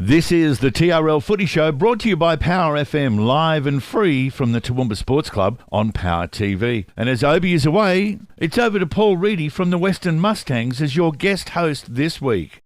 This is the TRL Footy Show, brought to you by Power FM, live and free from the Toowoomba Sports Club on Power TV. And as Obi is away, it's over to Paul Reedy from the Western Mustangs as your guest host this week.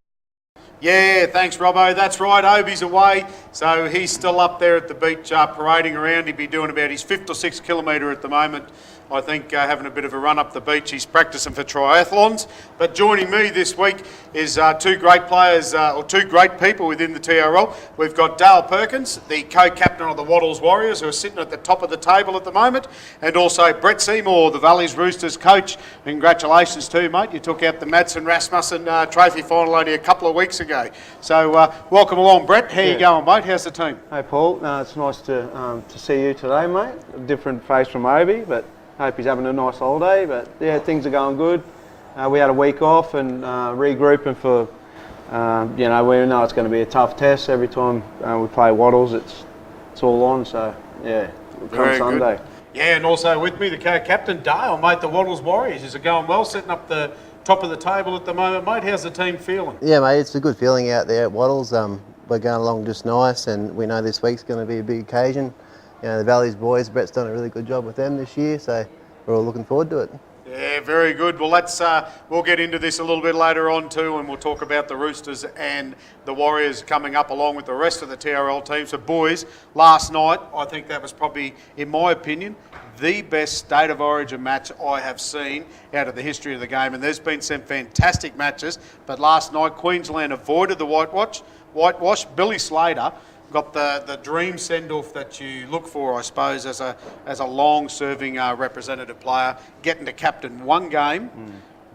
Yeah, thanks, Robbo. That's right, Obi's away, so he's still up there at the beach parading around. He'd be doing about his 5th or 6th kilometre at the moment. I think having a bit of a run up the beach. He's practicing for triathlons. But joining me this week is two great players, or two great people within the TRL. We've got Dale Perkins, the co-captain of the Wattles Warriors, who are sitting at the top of the table at the moment, and also Brett Seymour, the Valleys Roosters coach. Congratulations to you, mate. You took out the Madsen Rasmussen Trophy final only a couple of weeks ago. So welcome along, Brett. How you going, mate? How's the team? Hey, Paul. It's nice to see you today, mate. A different face from Obi, but hope he's having a nice holiday. But yeah, things are going good. We had a week off and regrouping for, we know it's going to be a tough test every time we play Wattles. It's all on. So yeah, come Sunday. Good. Yeah, and also with me the co-captain Dale, mate. The Wattles Warriors is it going well? Sitting up the top of the table at the moment, mate. How's the team feeling? Yeah, mate. It's a good feeling out there at Wattles. We're going along just nice, and we know this week's going to be a big occasion. You know, the Valleys boys, Brett's done a really good job with them this year, so we're all looking forward to it. Yeah, very good. Well, we'll get into this a little bit later on too, and we'll talk about the Roosters and the Warriors coming up along with the rest of the TRL team. So, boys, last night, I think that was probably, in my opinion, the best State of Origin match I have seen out of the history of the game. And there's been some fantastic matches, but last night, Queensland avoided the whitewash. Billy Slater got the dream send-off that you look for, I suppose, as a long-serving representative player, getting to captain one game,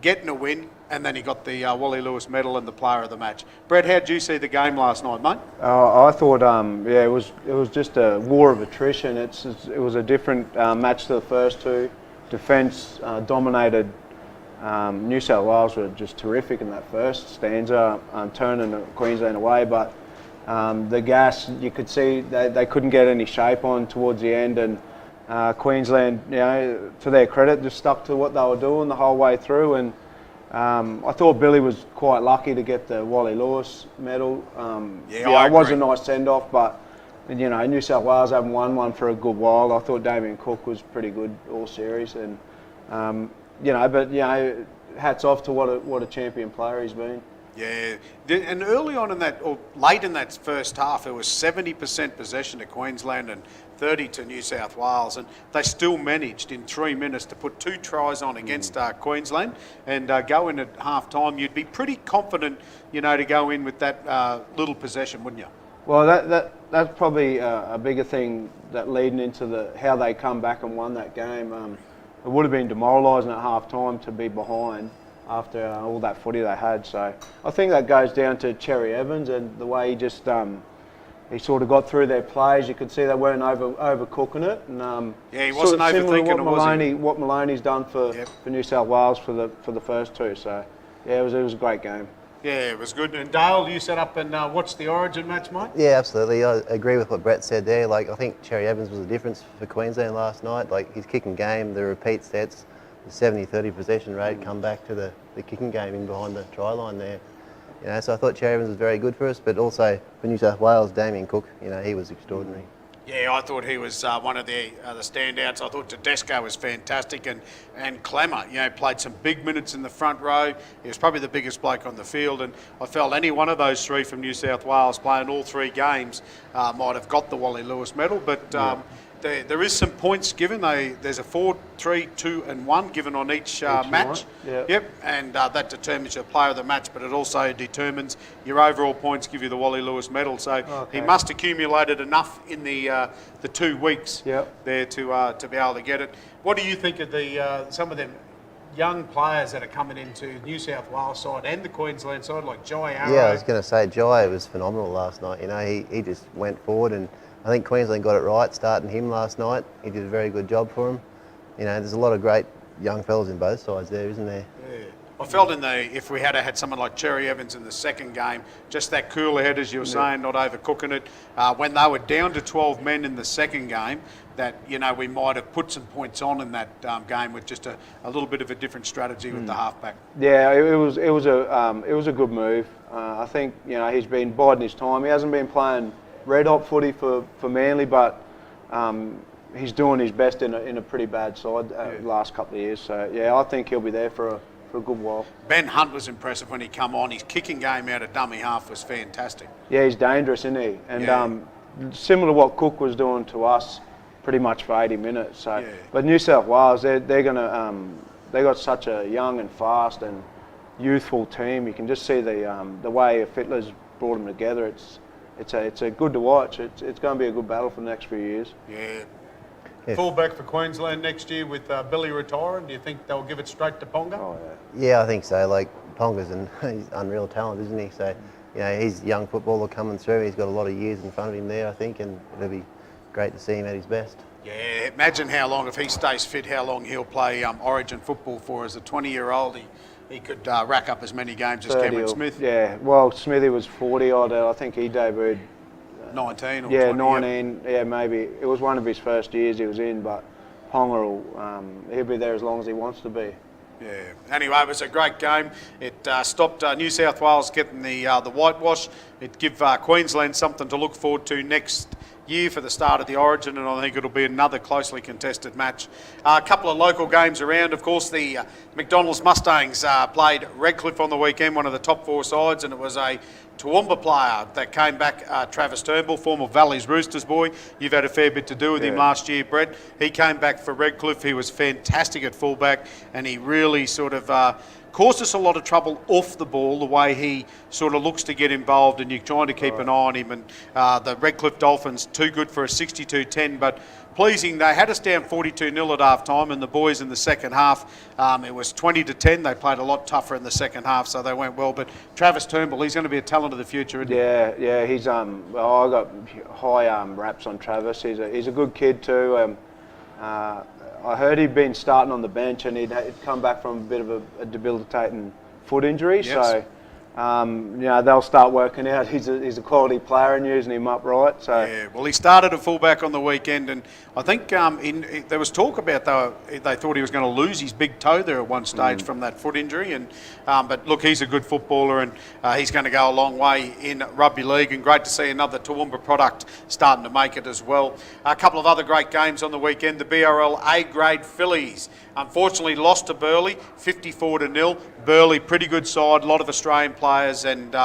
getting a win, and then he got the Wally Lewis medal and the player of the match. Brett, how did you see the game last night, mate? I thought, it was just a war of attrition. It was a different match to the first two. Defence dominated. New South Wales were just terrific in that first stanza, turning Queensland away, but the gas, you could see they couldn't get any shape on towards the end, and Queensland, to their credit, just stuck to what they were doing the whole way through. And I thought Billy was quite lucky to get the Wally Lewis medal. It was a nice send-off, but New South Wales haven't won one for a good while. I thought Damien Cook was pretty good all series, and hats off to what a champion player he's been. Yeah, and early on in that, or late in that first half, it was 70% possession to Queensland and 30 to New South Wales, and they still managed in 3 minutes to put 2 tries on against Queensland and go in at half time. You'd be pretty confident, to go in with that little possession, wouldn't you? Well, that's probably a bigger thing that leading into how they come back and won that game. It would have been demoralising at half time to be behind after all that footy they had. So I think that goes down to Cherry Evans and the way he just he sort of got through their plays. You could see they weren't overcooking it. And, he wasn't overthinking it, what Maloney's done for New South Wales for the first two. So yeah, it was a great game. Yeah, it was good. And Dale, you set up and watched the Origin match, mate? Yeah, absolutely. I agree with what Brett said there. Like, I think Cherry Evans was the difference for Queensland last night. Like, his kicking game, the repeat sets, the 70-30 possession rate, come back to the kicking game in behind the try line there. So I thought Cherry Evans was very good for us, but also for New South Wales, Damien Cook, he was extraordinary. Yeah, I thought he was one of the standouts. I thought Tedesco was fantastic, and Clemmer, played some big minutes in the front row. He was probably the biggest bloke on the field, and I felt any one of those three from New South Wales playing all 3 games might have got the Wally Lewis medal, but there is some points given. There's a 4, 3, 2 and 1 given on each match. Yep, and that determines your player of the match, but it also determines your overall points, give you the Wally Lewis medal. So he must accumulated enough in the 2 weeks there to be able to get it. What do you think of some of them young players that are coming into New South Wales side and the Queensland side, like Jai Arrow? Yeah, I was going to say Jai was phenomenal last night. He just went forward, and I think Queensland got it right starting him last night. He did a very good job for him. There's a lot of great young fellas in both sides there, isn't there? Yeah. I felt if we had had someone like Cherry Evans in the second game, just that cooler head, as you were saying, not overcooking it. When they were down to 12 men in the second game, that we might have put some points on in that game with just a little bit of a different strategy with the halfback. Yeah, it was a good move. I think he's been biding his time. He hasn't been playing red hot footy for Manly, but he's doing his best in a pretty bad side the last couple of years. So yeah, I think he'll be there for a good while. Ben Hunt was impressive when he come on. His kicking game out of dummy half was fantastic. Yeah, he's dangerous, isn't he? And similar to what Cook was doing to us, pretty much for 80 minutes. So, but New South Wales, they're gonna they got such a young and fast and youthful team. You can just see the way Fittler's brought them together. It's a good to watch. It's going to be a good battle for the next few years. Yeah. Fullback for Queensland next year with Billy retiring. Do you think they'll give it straight to Ponga? Oh, Yeah, I think so. Like, Ponga's he's unreal talent, isn't he? So, he's a young footballer coming through. He's got a lot of years in front of him there, I think, and it'll be great to see him at his best. Yeah, imagine how long, if he stays fit, how long he'll play Origin football for. As a 20-year-old, he could rack up as many games as Cameron Smith. Yeah, well, Smithy was 40 odd. I think he debuted 19 or 20. 19. Yeah, maybe. It was one of his first years he was in, but Ponga he'll be there as long as he wants to be. Yeah. Anyway, it was a great game. It stopped New South Wales getting the whitewash. It give Queensland something to look forward to next year for the start of the Origin, and I think it'll be another closely contested match. A couple of local games around. Of course, the McDonald's Mustangs played Redcliffe on the weekend, one of the top 4 sides, and it was a Toowoomba player that came back, Travis Turnbull, former Valley's Roosters boy. You've had a fair bit to do with him last year, Brett. He came back for Redcliffe. He was fantastic at fullback, and he really sort of caused us a lot of trouble off the ball, the way he sort of looks to get involved, and you're trying to keep an eye on him. And the Redcliffe Dolphins, too good for a 62-10, but pleasing. They had us down 42-0 at half-time, and the boys in the second half, it was 20-10. They played a lot tougher in the second half, so they went well. But Travis Turnbull, he's going to be a talent of the future, isn't he? Yeah, he's I got high raps on Travis. He's a good kid too. I heard he'd been starting on the bench, and he'd come back from a bit of a debilitating foot injury. Yes. So they'll start working out he's a quality player and using him up right. So yeah, well, he started at fullback on the weekend, and I think there was talk about they thought he was going to lose his big toe there at one stage from that foot injury. And but look, he's a good footballer, and he's going to go a long way in rugby league. And great to see another Toowoomba product starting to make it as well. A couple of other great games on the weekend. The BRL A-grade Phillies unfortunately lost to Burleigh, 54-0. Burleigh, pretty good side, a lot of Australian players and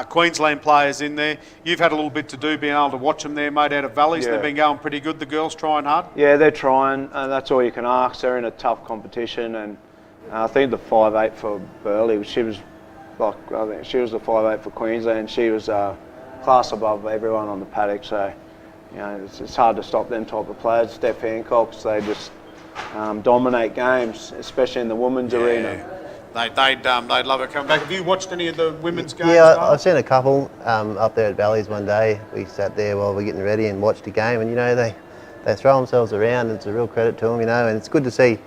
Queensland players in there. You've had a little bit to do being able to watch them there, mate, out of Valleys. Yeah. They've been going pretty good, the girls, trying hard. Yeah, they're trying, and that's all you can ask. They're in a tough competition, and I think the 5'8" for Burleigh, I think she was the 5'8" for Queensland. She was class above everyone on the paddock, so it's hard to stop them type of players. Steph Hancock's, they just dominate games, especially in the women's arena. They'd love it coming back. Have you watched any of the women's games? Yeah, I've seen a couple up there at Bally's one day. We sat there while we were getting ready and watched a game, and they throw themselves around. It's a real credit to them, and it's good to see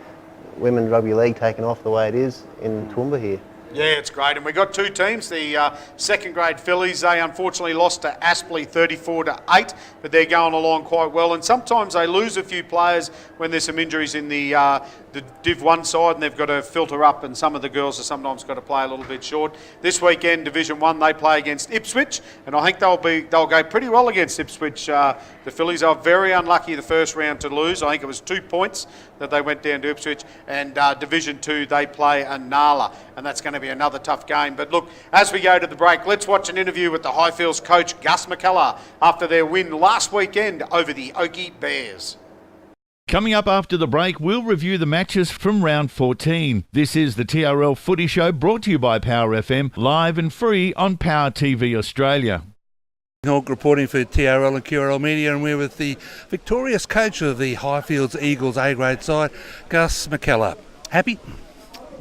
women's rugby league taking off the way it is in Toowoomba here. Yeah, it's great. And we got 2 teams. The second grade Phillies, they unfortunately lost to Aspley 34-8, but they're going along quite well. And sometimes they lose a few players when there's some injuries in the Div 1 side, and they've got to filter up, and some of the girls have sometimes got to play a little bit short. This weekend, Division 1, they play against Ipswich, and I think they'll go pretty well against Ipswich. The Phillies are very unlucky the first round to lose. I think it was 2 points that they went down to Ipswich. And Division 2, they play Nala, and that's going to be another tough game. But look, as we go to the break, let's watch an interview with the Highfields coach Gus McKellar after their win last weekend over the Okie Bears. Coming up after the break, we'll review the matches from round 14. This is the TRL Footy Show, brought to you by Power FM, live and free on Power TV Australia. Hawk reporting for TRL and QRL Media, and we're with the victorious coach of the Highfields Eagles A-grade side, Gus McKellar. Happy?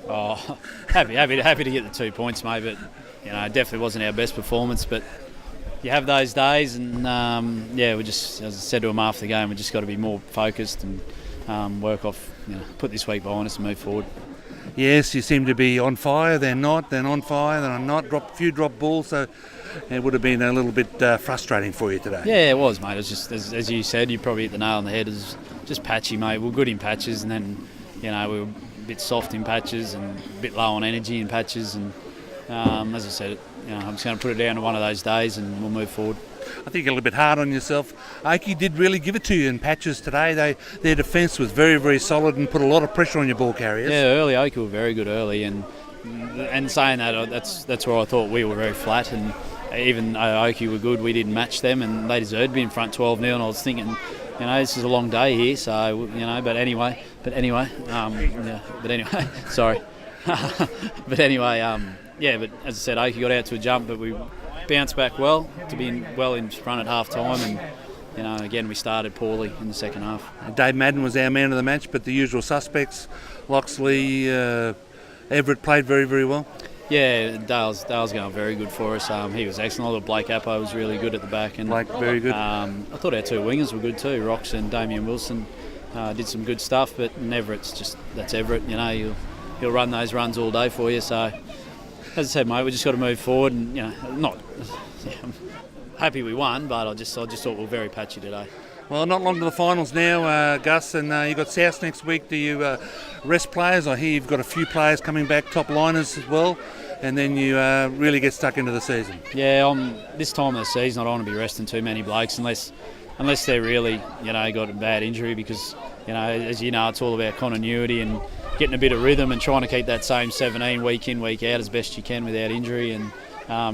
Oh, happy to get the 2 points, mate. But it definitely wasn't our best performance. But you have those days, and we just, as I said to him after the game, we just got to be more focused and work off, put this week behind us and move forward. Yes, you seem to be on fire, they're not, then on fire, then I'm not, few drop balls, so it would have been a little bit frustrating for you today. Yeah, it was, mate. It was just, as you said, you probably hit the nail on the head. It was just patchy, mate. We were good in patches, and then, we were a bit soft in patches and a bit low on energy in patches. And as I said, I'm just going to put it down to one of those days and we'll move forward. I think you're a little bit hard on yourself. Oakey did really give it to you in patches today. Their defence was very, very solid and put a lot of pressure on your ball carriers. Yeah, early Oakey were very good early, and saying that, that's where I thought we were very flat, and even though Oakey were good, we didn't match them, and they deserved to be in front 12-0, and I was thinking, this is a long day here, so, but anyway, sorry. But anyway, but as I said, Oakey got out to a jump, but we bounced back well to be well in front at half time, and again we started poorly in the second half. Dave Madden was our man of the match, but the usual suspects, Loxley, Everett played very, very well. Yeah, Dale's going very good for us. He was excellent. I thought Blake Appo was really good at the back, and Blake very good. I thought our two wingers were good too. Rox and Damien Wilson did some good stuff, but Everett's that's Everett. He'll run those runs all day for you. So, as I said, mate, we just got to move forward, and I'm happy we won, but I just thought we were very patchy today. Well, not long to the finals now, Gus, and you've got South next week. Do you rest players? I hear you've got a few players coming back, top liners as well, and then you really get stuck into the season. Yeah, this time of the season I don't want to be resting too many blokes unless they're really, got a bad injury, because, as you know, it's all about continuity and getting a bit of rhythm and trying to keep that same 17 week in, week out as best you can without injury, and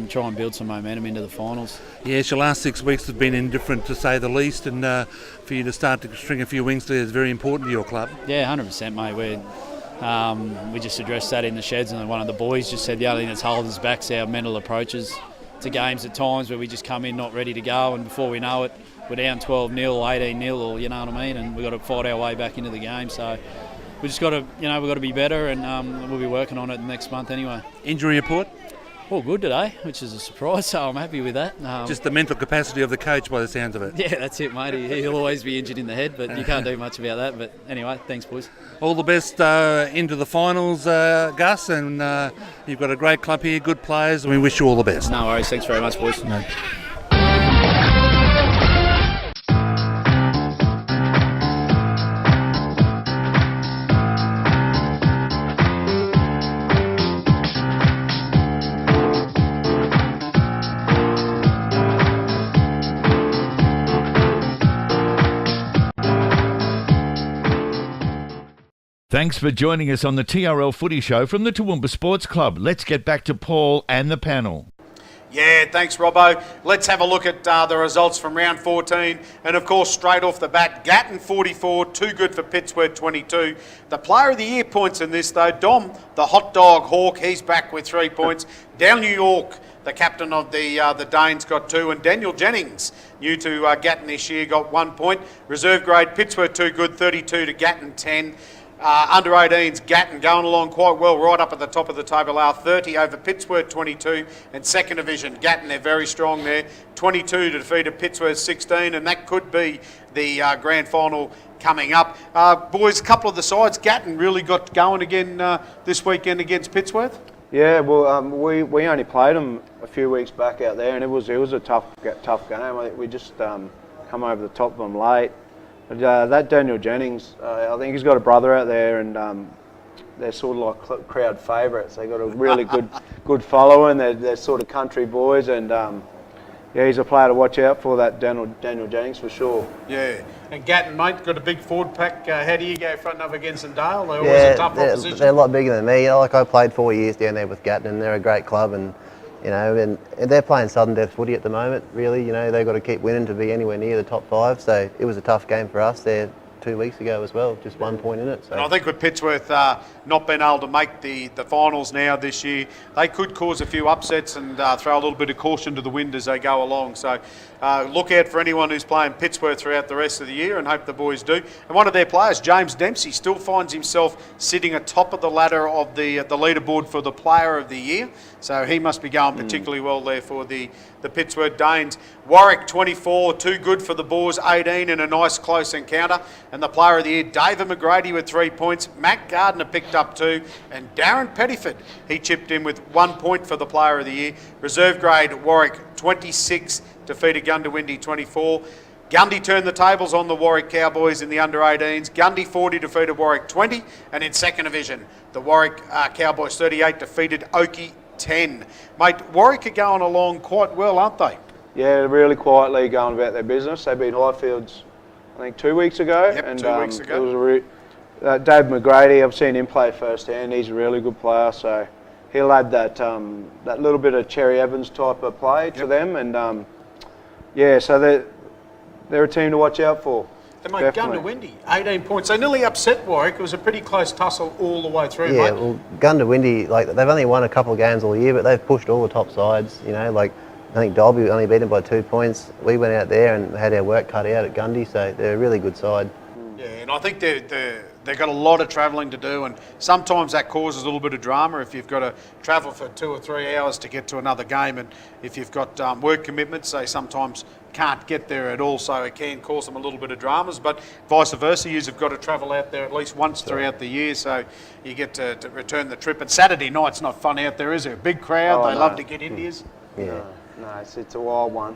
try and build some momentum into the finals. Yes, your last 6 weeks have been indifferent to say the least, and for you to start to string a few wings there is very important to your club. Yeah, 100%, mate. We just addressed that in the sheds, and one of the boys just said the only thing that's holding us back is our mental approaches to games at times, where we just come in not ready to go, and before we know it, we're down 12-0, 18-0, or you know what I mean, and we've got to fight our way back into the game. So we just got to, we've got to be better, and we'll be working on it next month anyway. Injury report? All good today, which is a surprise, so I'm happy with that. Just the mental capacity of the coach by the sounds of it. Yeah, that's it, mate. He'll always be injured in the head, but you can't do much about that. But anyway, thanks, boys. All the best into the finals, Gus, and you've got a great club here, good players, and we wish you all the best. No worries. Thanks very much, boys. No. Thanks for joining us on the TRL Footy Show from the Toowoomba Sports Club. Let's get back to Paul and the panel. Yeah, thanks, Robbo. Let's have a look at the results from round 14. And, of course, straight off the bat, Gatton 44, too good for Pittsworth 22. The Player of the Year points in this, though. Dom, the hot dog Hawk, he's back with 3 points. Dale New York, the captain of the Danes, got 2. And Daniel Jennings, new to Gatton this year, got 1 point. Reserve grade, Pittsworth too good, 32 to Gatton 10. Under 18s, Gatton going along quite well, right up at the top of the table. Our 30 over Pittsworth 22, and second division, Gatton, they're very strong there. 22 to defeat a Pittsworth 16, and that could be the grand final coming up. Boys, a couple of the sides, Gatton really got going again this weekend against Pittsworth. Yeah, well, we only played them a few weeks back out there, and it was a tough game. I think we just come over the top of them late. But that Daniel Jennings, I think he's got a brother out there, and they're sort of like crowd favourites. They got a really good following. They're sort of country boys, and yeah, he's a player to watch out for. That Daniel Jennings for sure. Yeah, and Gatton, mate, got a big forward pack. How do you go front up against them, Dale? They're always a tough opposition. They're a lot bigger than me. I played 4 years down there with Gatton, and they're a great club, and and they're playing sudden death footy at the moment, really. They've got to keep winning to be anywhere near the top 5. So it was a tough game for us there 2 weeks ago as well, just 1 point in it. So. And I think with Pittsworth not being able to make the finals now this year, they could cause a few upsets and throw a little bit of caution to the wind as they go along. So look out for anyone who's playing Pittsworth throughout the rest of the year, and hope the boys do. And one of their players, James Dempsey, still finds himself sitting atop of the ladder of the leaderboard for the Player of the Year. So he must be going particularly well there for the Pittsworth Danes. Warwick 24, too good for the Boars 18 in a nice close encounter. And the player of the year, David McGrady with 3 points. Matt Gardner picked up 2. And Darren Pettiford, he chipped in with 1 point for the player of the year. Reserve grade, Warwick 26, defeated Gundawindi 24. Gundy turned the tables on the Warwick Cowboys in the under-18s. Gundy 40 defeated Warwick 20. And in second division, the Warwick Cowboys 38 defeated Oakey 10. Mate, Warwick are going along quite well, aren't they? Yeah, really quietly going about their business. They beat Highfields, I think, 2 weeks ago. Yep, and, 2 weeks ago. It was Dave McGrady, I've seen him play firsthand. He's a really good player, so he'll add that that little bit of Cherry Evans type of play to them. And yeah, so they're a team to watch out for. They made Gundawindi 18 points. They nearly upset Warwick. It was a pretty close tussle all the way through, Yeah, mate. well, Gundawindi, like, they've only won a couple of games all year, but they've pushed all the top sides. You know, like, I think Dalby only beat them by 2 points. We went out there and had our work cut out at Gundy, so they're a really good side. Yeah, and I think they've got a lot of travelling to do, and sometimes that causes a little bit of drama if you've got to travel for 2 or 3 hours to get to another game, and if you've got work commitments, they sometimes can't get there at all, so it can cause them a little bit of dramas, but vice versa, you've got to travel out there at least once throughout the year, so you get to return the trip. And Saturday night's not fun out there, is it? A big crowd, they love to get Indians. Yeah. No, it's a wild one.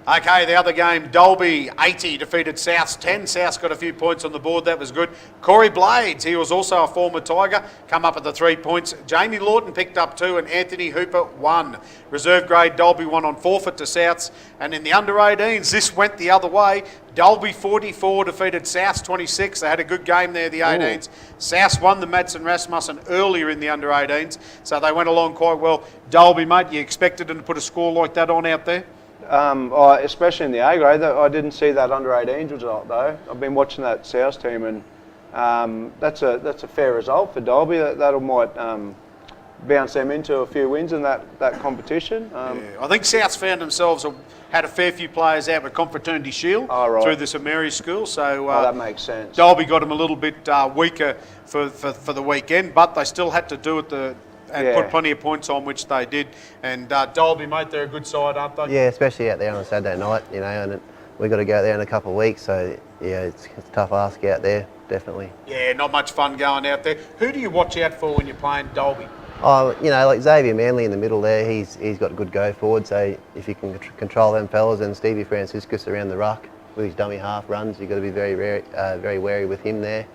Okay, the other game, Dalby 80 defeated Souths 10. Souths got a few points on the board, that was good. Corey Blades, he was also a former Tiger, come up at the 3 points. Jamie Lawton picked up 2 and Anthony Hooper 1. Reserve grade, Dalby won on forfeit to Souths. And in the under-18s, this went the other way. Dalby 44 defeated Souths 26. They had a good game there, the 18s. Souths won the Madsen Rasmussen earlier in the under-18s, so they went along quite well. Dalby, mate, you expected them to put a score like that on out there? Especially in the A grade, I didn't see that under-18s result though. I've been watching that South team, and that's a fair result for Dalby. That'll might bounce them into a few wins in that competition. Yeah. I think Souths found themselves had a fair few players out with Confraternity Shield through the St Mary's School, so that makes sense. Dalby got them a little bit weaker for the weekend, but they still had to do it and put plenty of points on, which they did. And Dalby, mate, they're a good side, aren't they? Yeah, especially out there on a Saturday night, you know, and we've got to go out there in a couple of weeks, so yeah, it's a tough ask out there, definitely. Yeah, not much fun going out there. Who do you watch out for when you're playing Dalby? Oh, you know, like Xavier Manley in the middle there, he's got a good go forward, so if you can control them fellas, and Stevie Franciscus around the ruck with his dummy half runs, you've got to be very wary with him there.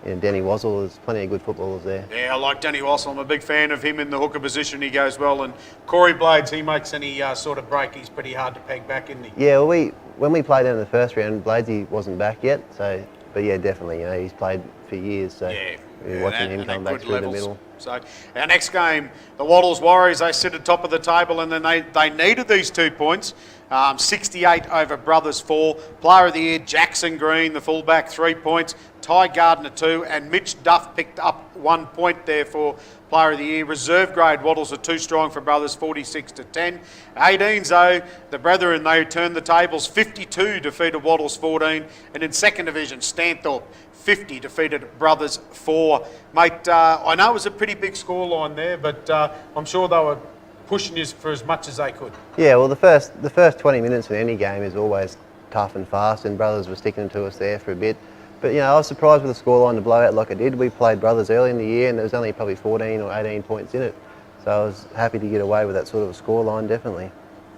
And Denny Wazzle, there's plenty of good footballers there. Yeah, I like Denny Wazzle. I'm a big fan of him in the hooker position. He goes well. And Corey Blades, he makes any sort of break, he's pretty hard to peg back, isn't he? Yeah, well, when we played in the first round, Bladesy wasn't back yet, so, but yeah, definitely, you know, he's played for years, so we're watching him come back through the middle. So our next game, the Wattles Warriors, they sit at top of the table, and then they needed these 2 points. 68 over Brothers 4. Player of the year, Jackson Green, the fullback, 3 points. Ty Gardner 2, and Mitch Duff picked up 1 point there for Player of the Year. Reserve grade, Wattles are too strong for Brothers, 46-10. 18s though, the brethren, they turned the tables. 52 defeated Wattles 14, and in second division, Stanthorpe 50 defeated Brothers 4. Mate, I know it was a pretty big scoreline there, but I'm sure they were pushing you for as much as they could. Yeah, well, the first 20 minutes of any game is always tough and fast, and Brothers were sticking to us there for a bit. But, you know, I was surprised with the scoreline to blow out like it did. We played Brothers early in the year, and there was only probably 14 or 18 points in it. So I was happy to get away with that sort of a scoreline, definitely.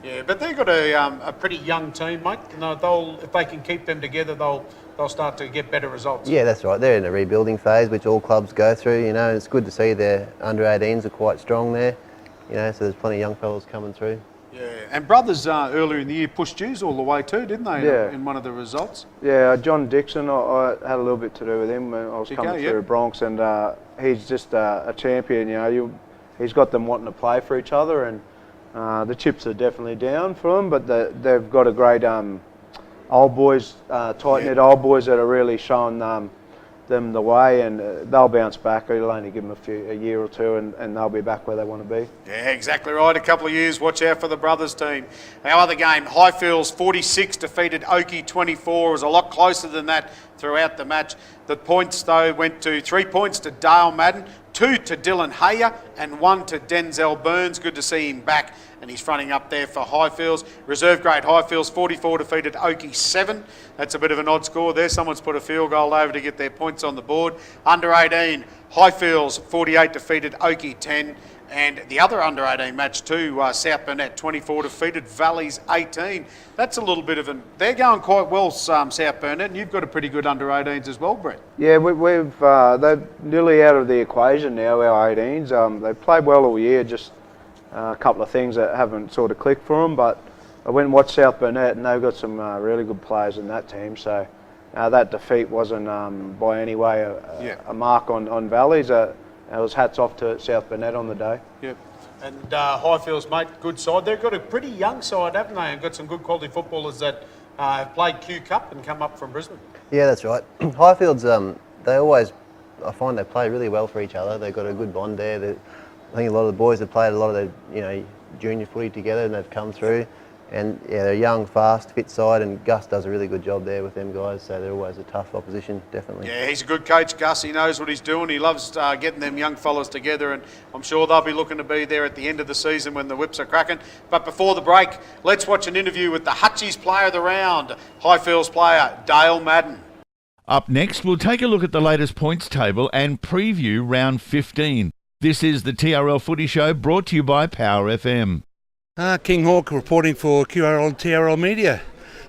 Yeah, but they've got a pretty young team, mate. You know, if they can keep them together, they'll start to get better results. Yeah, that's right. They're in a rebuilding phase, which all clubs go through, you know, and it's good to see their under-18s are quite strong there. You know, so there's plenty of young fellas coming through. Yeah, and Brothers earlier in the year pushed Jews all the way too, didn't they, Yeah. in one of the results? Yeah, John Dixon, I had a little bit to do with him when I was coming through Bronx, and he's just a champion, you know. He's got them wanting to play for each other, and the chips are definitely down for them, but they've got a great old boys, tight-knit old boys that are really showing them the way, and they'll bounce back. It'll only give them a year or two, and they'll be back where they want to be. Yeah, exactly right. A couple of years. Watch out for the Brothers team. Our other game, Highfields 46 defeated Oakey 24. It was a lot closer than that throughout the match. The points, though, went to 3 points to Dale Madden, 2 to Dylan Hayer and 1 to Denzel Burns. Good to see him back, and he's fronting up there for Highfields. Reserve grade Highfields 44 defeated Oakey 7. That's a bit of an odd score there. Someone's put a field goal over to get their points on the board. Under 18, Highfields 48 defeated Oakey 10. And the other under 18 match too, South Burnett 24 defeated Valleys 18. That's a little bit of an. They're going quite well, South Burnett, and you've got a pretty good under 18s as well, Brett. Yeah, they're nearly out of the equation now, our 18s. They've played well all year, just a couple of things that haven't sort of clicked for them. But I went and watched South Burnett, and they've got some really good players in that team. So that defeat wasn't by any way a mark on Valleys. It was hats off to South Burnett on the day. Yep. And Highfields, mate, good side. They've got a pretty young side, haven't they? And got some good quality footballers that have played Q Cup and come up from Brisbane. Yeah, that's right. Highfields, I find they play really well for each other. They've got a good bond there. I think a lot of the boys have played a lot of their, junior footy together, and they've come through. And yeah, they're a young, fast, fit side, and Gus does a really good job there with them guys, so they're always a tough opposition, definitely. Yeah, he's a good coach, Gus. He knows what he's doing. He loves getting them young fellas together, and I'm sure they'll be looking to be there at the end of the season when the whips are cracking. But before the break, let's watch an interview with the Hutchies player of the round, Highfields player Dale Madden. Up next, we'll take a look at the latest points table and preview round 15. This is the TRL Footy Show, brought to you by Power FM. King Hawk reporting for QRL and TRL Media.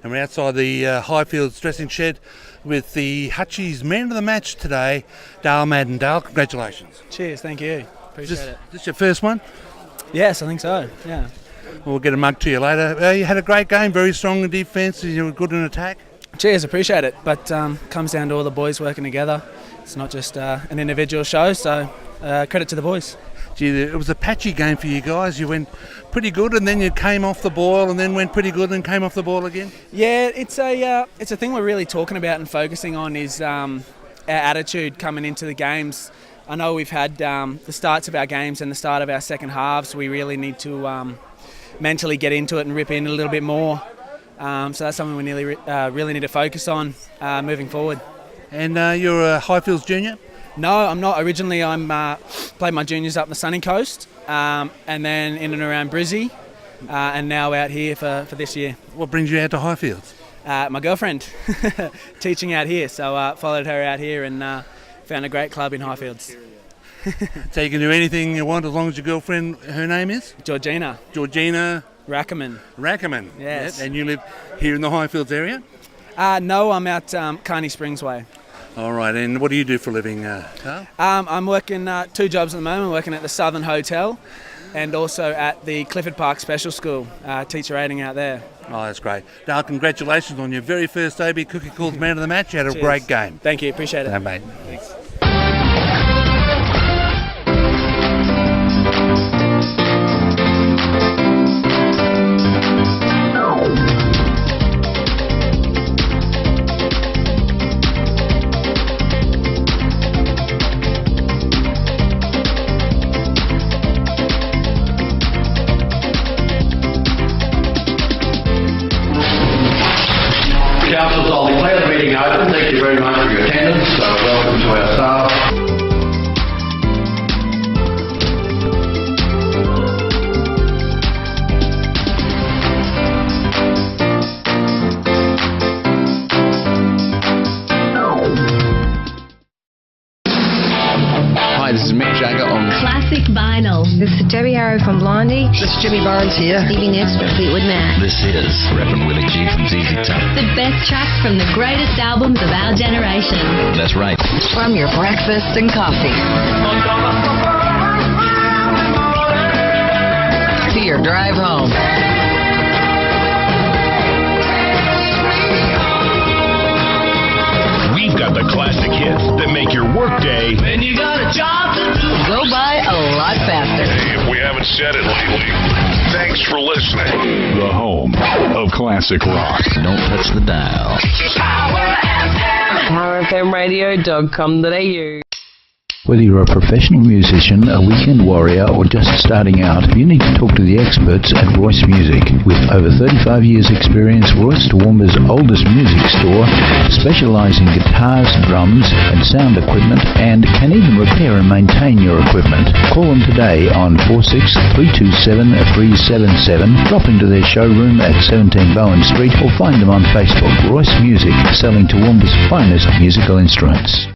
And we're outside the Highfields dressing shed with the Hutchies man of the match today, Dale Madden. Dale, congratulations. Cheers, thank you. Appreciate it. Is this your first one? Yes, I think so, yeah. We'll get a mug to you later. You had a great game, very strong in defence, you were good in attack. Cheers, appreciate it. But comes down to all the boys working together. It's not just an individual show, so credit to the boys. Gee, it was a patchy game for you guys. You went pretty good, and then you came off the ball, and then went pretty good, and came off the ball again. Yeah, it's a thing we're really talking about and focusing on is our attitude coming into the games. I know we've had the starts of our games and the start of our second halves. We really need to mentally get into it and rip in a little bit more. So that's something we really need to focus on moving forward. And you're a Highfields junior? No, I'm not. Originally, I'm played my juniors up the sunny coast, and then in and around Brizzy, and now out here for this year. What brings you out to Highfields? My girlfriend, teaching out here, so followed her out here and found a great club in Highfields. So you can do anything you want as long as your girlfriend, her name is? Georgina Rackerman. Yes. Yeah. And you live here in the Highfields area? No, I'm out Carney Springs way. All right, and what do you do for a living, Carl? I'm working 2 jobs at the moment. I'm working at the Southern Hotel and also at the Clifford Park Special School, teacher aiding out there. Oh, that's great. Dale, congratulations on your very first AB Cookie Calls Man of the Match. You had a Cheers. Great game. Thank you, appreciate it. No, mate. Thanks. Council's I'll declare the meeting open. Thank you very much for your attendance. Welcome to our staff. Hi, this is Mick Jagger on Classic Vinyl. This is Debbie Harrow from Blondie. This is Jimmy Barnes here. Stevie Nicks from Fleetwood Mac. This is Reppin' Willie G from ZZ Top. The best tracks from the greatest albums of our generation. That's right. From your breakfast and coffee to your drive home. We've got the classic hits that make your workday. When you got a job to do. Go by a lot faster. Hey, if we haven't said it lately, thanks for listening. The home of classic rock. Don't touch the dial. PowerFMradio.com.au. Whether you're a professional musician, a weekend warrior, or just starting out, you need to talk to the experts at Royce Music. With over 35 years experience, Royce Toowoomba's oldest music store specialise in guitars, drums and sound equipment, and can even repair and maintain your equipment. Call them today on 46 327 377, drop into their showroom at 17 Bowen Street, or find them on Facebook. Royce Music, selling Toowoomba's finest musical instruments.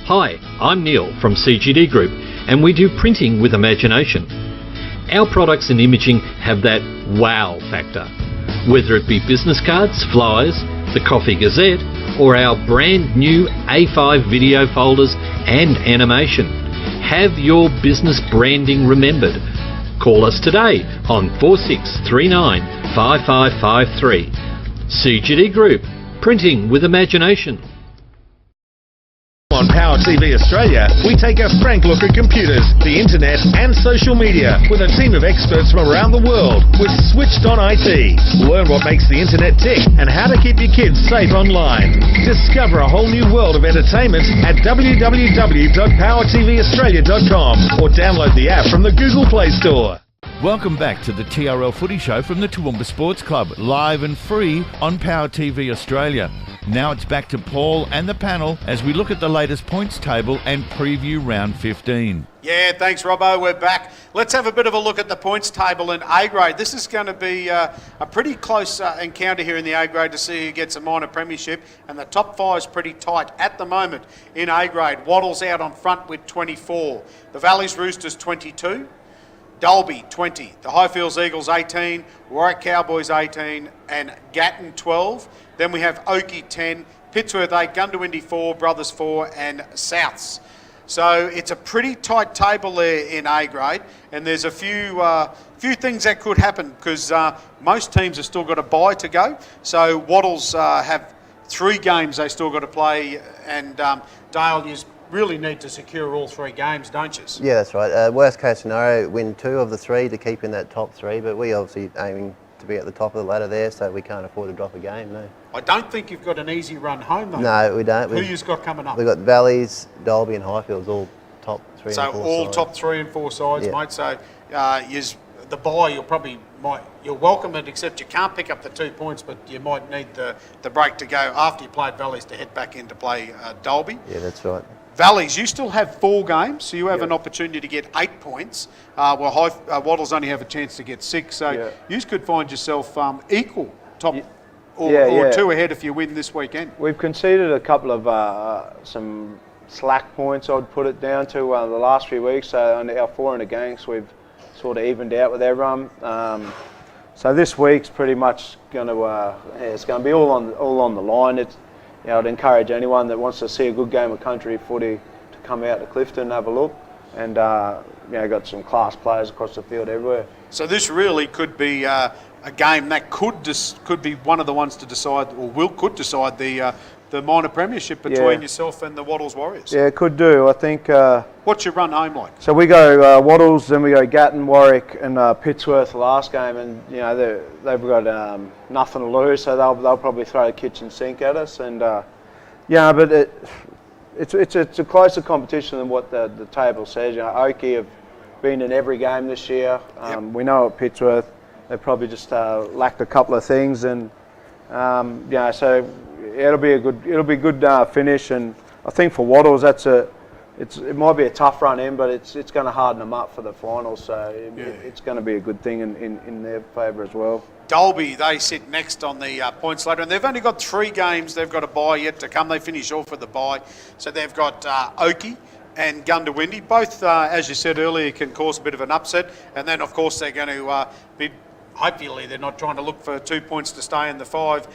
Hi, I'm Neil from CGD Group, and we do printing with imagination. Our products and imaging have that wow factor. Whether it be business cards, flyers, the Coffee Gazette, or our brand new A5 video folders and animation. Have your business branding remembered. Call us today on 4639 5553. CGD Group, printing with imagination. On Power TV Australia, we take a frank look at computers, the internet and social media with a team of experts from around the world with Switched On IT. Learn what makes the internet tick and how to keep your kids safe online. Discover a whole new world of entertainment at www.powertvaustralia.com or download the app from the Google Play Store. Welcome back to the TRL Footy Show from the Toowoomba Sports Club, live and free on Power TV Australia. Now it's back to Paul and the panel as we look at the latest points table and preview round 15. Yeah, thanks, Robbo. We're back. Let's have a bit of a look at the points table in A grade. This is going to be a pretty close encounter here in the A grade to see who gets a minor premiership, and the top five is pretty tight at the moment in A grade. Wattles out on front with 24. The Valleys Roosters 22. Dalby 20, the Highfields Eagles 18, Warwick Cowboys 18 and Gatton 12. Then we have Oakey 10, Pittsworth 8, Gundawindi 4, Brothers 4 and Souths. So it's a pretty tight table there in A grade, and there's a few things that could happen because most teams have still got a bye to go. So Wattles have 3 games they still got to play, and Dale, you really need to secure all 3 games, don't you? Yeah, that's right. Worst case scenario, win 2 of the 3 to keep in that top 3, but we obviously aiming to be at the top of the ladder there, so we can't afford to drop a game, no. I don't think you've got an easy run home, though. No, we don't. Who you've got coming up? We've got Valleys, Dalby and Highfields, all top 3 so and 4 all sides. top 3 and 4 sides, Yeah. mate. So the bye, you'll welcome it, except you can't pick up the 2 points, but you might need the break to go after you played Valleys to head back in to play Dalby. Yeah, that's right. Valleys, you still have 4 games, so you have an opportunity to get 8 points. Wattles only have a chance to get 6, so you could find yourself equal top or 2 ahead if you win this weekend. We've conceded a couple of some slack points, I'd put it down to the last few weeks. So on our 4 in the gangs, we've sort of evened out with everyone. So this week's pretty much going to it's going to be all on the line. I'd encourage anyone that wants to see a good game of country footy to come out to Clifton and have a look. And got some class players across the field everywhere. So this really could be a game that could be one of the ones to decide, or could decide the minor premiership between yourself and the Wattles Warriors. Yeah, it could do. I think. What's your run home like? So we go Wattles, then we go Gatton, Warwick, and Pittsworth the last game, and they've got nothing to lose, so they'll probably throw the kitchen sink at us, and but it's a closer competition than what the table says. Oakey have been in every game this year. We know at Pittsworth they probably just lacked a couple of things, and so it'll be a good finish, and I think for Wattles it might be a tough run in, but it's going to harden them up for the finals, so it's going to be a good thing in their favour as well. Dalby, they sit next on the points ladder, and they've only got 3 games. They've got a bye yet to come. They finish off with the bye, so they've got Oakey and Gundawindi. Both, as you said earlier, can cause a bit of an upset, and then of course they're going to be. Hopefully they're not trying to look for 2 points to stay in the 5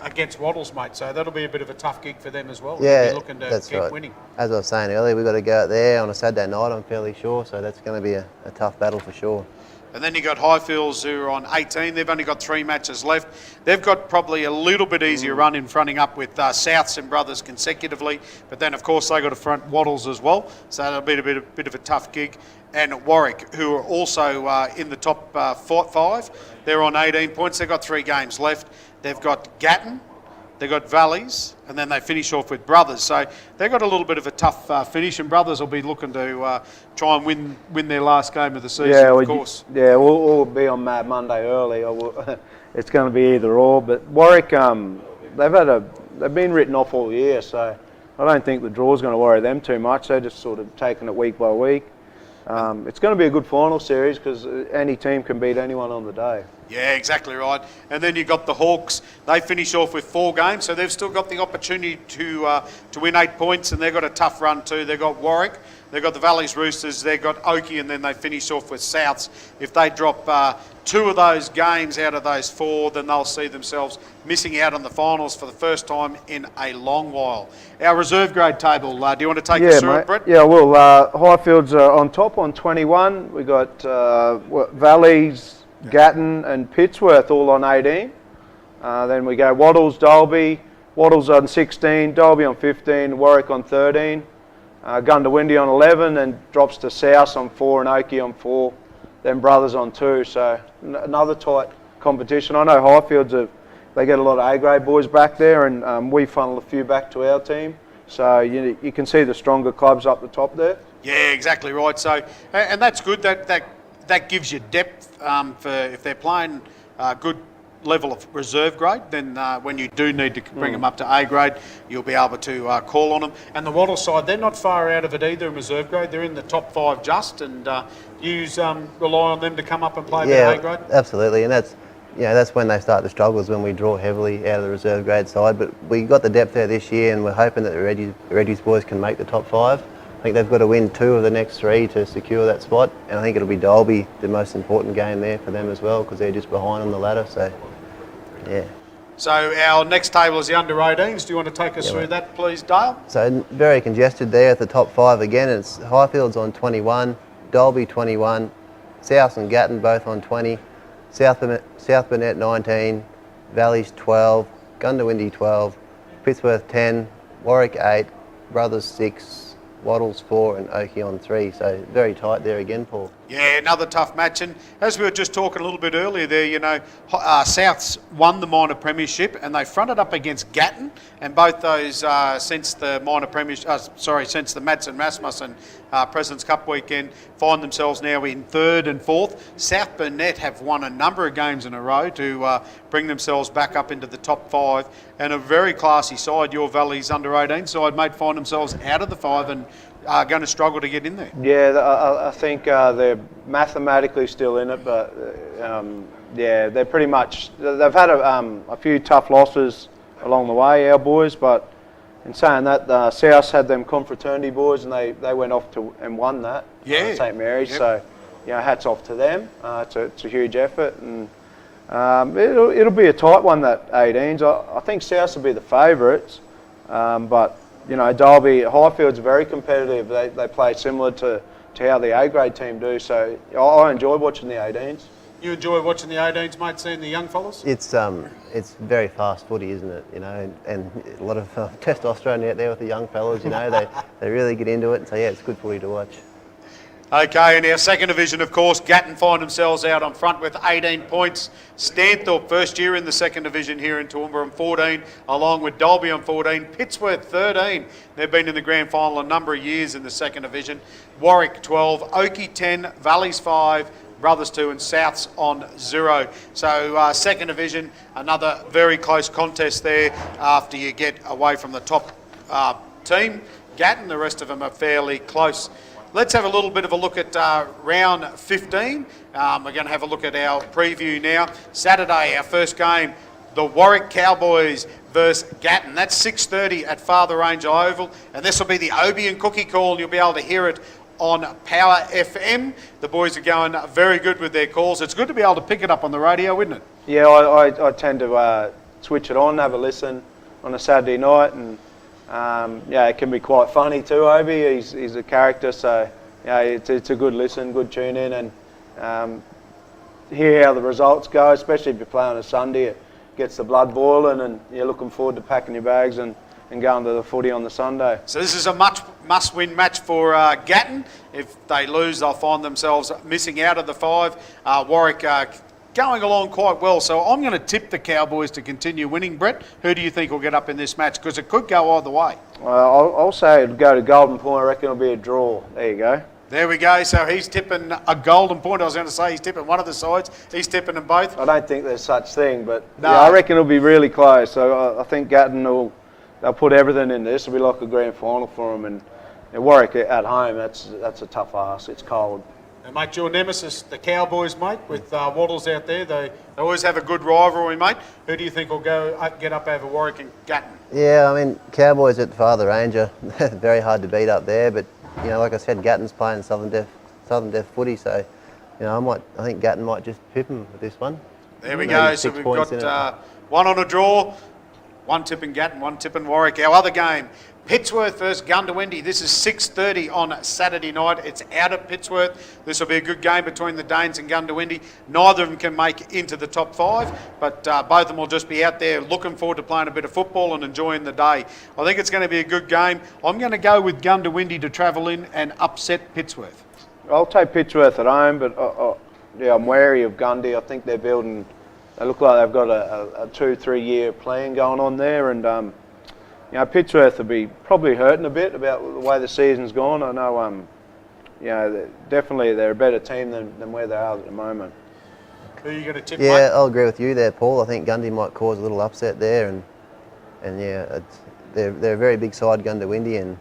against Wattles, mate. So that'll be a bit of a tough gig for them as well. Yeah, they'll be looking to that's keep right. winning. As I was saying earlier, we've got to go out there on a Saturday night, I'm fairly sure, so that's going to be a tough battle for sure. And then you've got Highfields who are on 18. They've only got 3 matches left. They've got probably a little bit easier run in fronting up with Souths and Brothers consecutively. But then, of course, they got to front Wattles as well. So that'll be a bit of a tough gig. And Warwick, who are also in the top 5. They're on 18 points. They've got 3 games left. They've got Gatton, They've got Valleys, and then they finish off with Brothers. So they've got a little bit of a tough finish, and Brothers will be looking to try and win their last game of the season, of course. Yeah, we'll be on Mad Monday early. It's going to be either or. But Warwick, they've been written off all year, so I don't think the draw's going to worry them too much. They're just sort of taking it week by week. It's going to be a good final series because any team can beat anyone on the day. Yeah, exactly right. And then you've got the Hawks. They finish off with 4 games, so they've still got the opportunity to win 8 points, and they've got a tough run too. They've got Warwick, they've got the Valleys Roosters, they've got Oakey, and then they finish off with Souths. If they drop 2 of those games out of those 4, then they'll see themselves missing out on the finals for the first time in a long while. Our reserve grade table, do you want to take us through it, Brett? Yeah, well, Highfields are on top on 21. We've got Valleys, Gatton and Pittsworth all on 18. Then we go Wattles, Dalby. Wattles on 16, Dalby on 15, Warwick on 13. Gundawindi on 11 and drops to South on 4 and Oakey on 4. Then Brothers on 2. So another tight competition. I know Highfields, they get a lot of A-grade boys back there, and we funnel a few back to our team. So you can see the stronger clubs up the top there. Yeah, exactly right. So, and that's good. That gives you depth for if they're playing good level of reserve grade, then when you do need to bring them up to A grade, you'll be able to call on them. And the Wattle side, they're not far out of it either in reserve grade. They're in the top 5 just, and rely on them to come up and play their A grade. Absolutely, and that's when they start to struggle, is when we draw heavily out of the reserve grade side. But we got the depth there this year, and we're hoping that the Reggie's boys can make the top 5. I think they've got to win 2 of the next 3 to secure that spot, and I think it'll be Dalby, the most important game there for them as well, because they're just behind on the ladder. So, yeah. So our next table is the under 18s. Do you want to take us through that, please, Dale? So very congested there at the top 5 again. It's Highfields on 21, Dalby 21, South and Gatton both on 20, South Burnett 19, Valleys 12, Gundawindi 12, Pittsworth 10, Warwick 8, Brothers 6, Wattles 4 and Oakey on 3, so very tight there again, Paul. Yeah, another tough match, and as we were just talking a little bit earlier there, Souths won the minor premiership and they fronted up against Gatton, and both those since the minor premiership, since the Madsen Rasmussen President's Cup weekend, find themselves now in 3rd and 4th. South Burnett have won a number of games in a row to bring themselves back up into the top 5, and a very classy side, your Valley's under 18 side, mate, find themselves out of the 5 and are going to struggle to get in there. Yeah, I think they're mathematically still in it, but they're pretty much, they've had a few tough losses along the way, our boys, but in saying that, South had them confraternity boys and they went off to and won that St Mary's, so hats off to them. It's a huge effort, and it'll be a tight one, that 18s. I think South will be the favourites, but Derby, Highfield's very competitive. They play similar to how the A-grade team do, so I enjoy watching the 18s. You enjoy watching the 18s, mate, seeing the young fellas? It's very fast footy, isn't it? And a lot of testosterone out there with the young fellas, they really get into it, so it's good footy to watch. Okay, in our second division, of course, Gatton find themselves out on front with 18 points. Stanthorpe, first year in the second division here in Toowoomba, on 14, along with Dalby on 14. Pittsworth, 13. They've been in the grand final a number of years in the second division. Warwick, 12. Oakey, 10. Valleys, 5. Brothers 2 and Souths on 0. So second division, another very close contest there after you get away from the top team. Gatton, the rest of them are fairly close. Let's have a little bit of a look at round 15. We're going to have a look at our preview now. Saturday, our first game, the Warwick Cowboys versus Gatton. That's 6:30 at Father Angel Oval, and this will be the Obie and Cookie call, and you'll be able to hear it on Power FM. The boys are going very good with their calls. It's good to be able to pick it up on the radio, isn't it? Yeah, I tend to switch it on, have a listen on a Saturday night, and it can be quite funny too. Obie, he's a character, so it's a good listen, good tune in, and hear how the results go. Especially if you play on a Sunday, it gets the blood boiling, and you're looking forward to packing your bags and going to the footy on the Sunday. So this is a must-win match for Gatton. If they lose, they'll find themselves missing out of the 5. Warwick going along quite well. So I'm going to tip the Cowboys to continue winning. Brett, who do you think will get up in this match? Because it could go either way. I'll say it'll go to Golden Point. I reckon it'll be a draw. There you go. There we go. So he's tipping a Golden Point. I was going to say he's tipping one of the sides. He's tipping them both. I don't think there's such thing, but No. yeah, I reckon it'll be really close. So I think Gatton they'll put everything in this. It'll be like a grand final for them. And Warwick at home, that's a tough ask. It's cold. And mate, your nemesis, the Cowboys, mate, with Waddles out there, they always have a good rivalry, mate. Who do you think will get up over Warwick and Gatton? Yeah, I mean, Cowboys at the Father Ranger, very hard to beat up there. But you know, like I said, Gatton's playing Southern Deaf footy, so you know, I think Gatton might just pip him with this one. There we go. So we've got one on a draw, one tipping Gatton, one tipping Warwick. Our other game, Pittsworth versus Gundawindi. This is 6:30 on Saturday night. It's out at Pittsworth. This will be a good game between the Danes and Gundawindi. Neither of them can make into the top 5, but both of them will just be out there looking forward to playing a bit of football and enjoying the day. I think it's going to be a good game. I'm going to go with Gundawindi to travel in and upset Pittsworth. I'll take Pittsworth at home, but yeah, I'm wary of Gundy. I think they're building. They look like they've got a 2-3 year plan going on there, and you know, Pittsworth will be probably hurting a bit about the way the season's gone. I know, you know, definitely they're a better team than where they are at the moment. Who are you going to tip, Yeah, mate? I'll agree with you there, Paul. I think Gundy might cause a little upset there, and yeah, they're a very big side, Gundawindi, and